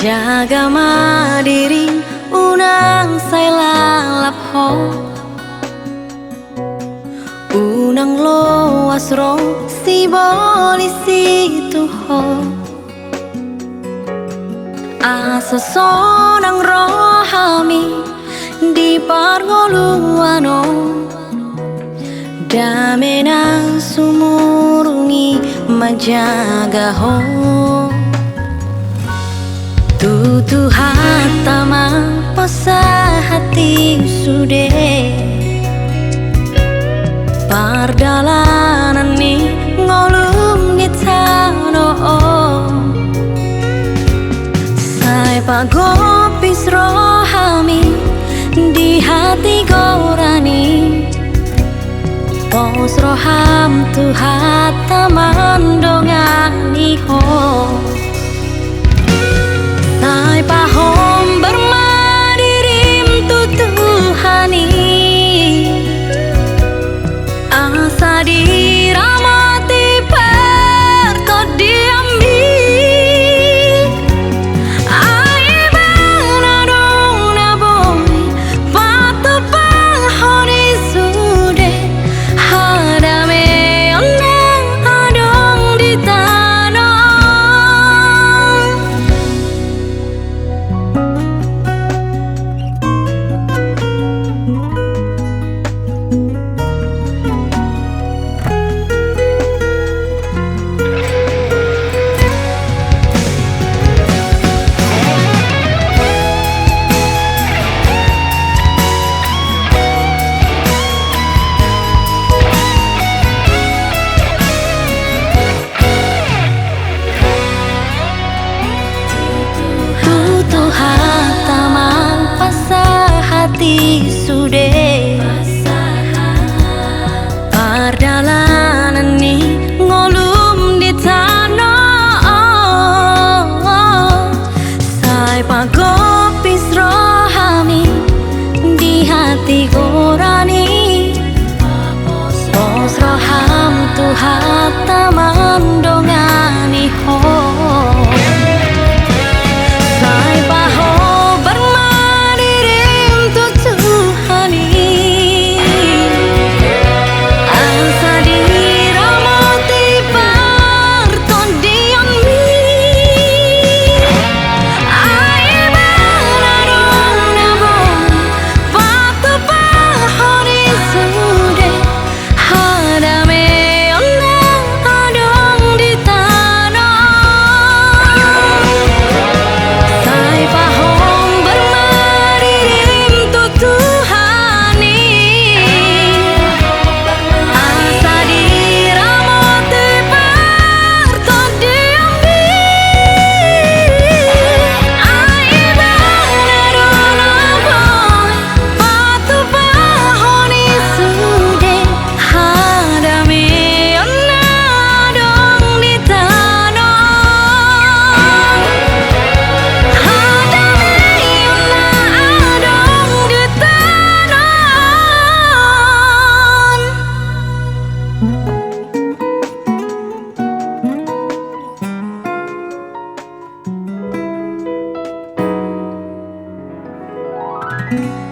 Jaga madiri unang say lalap ho, unang loas ro si bolisi tu ho. Asa sonang rohami di pargoluano, damena sumurungi majaga ho. Tutu hatama pasa hati sude, pardalanan ni ngolum nitano sai pagopis rohami di hati gorani, pos roham tu hataman dongani ho. Sai pahom bermadirim tu Tuhani, asa diramati pertodiambi. Aibana dong na boy patu pahoni sude, hadame onang adong di tanah. Sude pardalanan ni ngolum di tanah, sai pagopis rohami di hati gorani, pos roham tu hataman dongani ho. Thank you.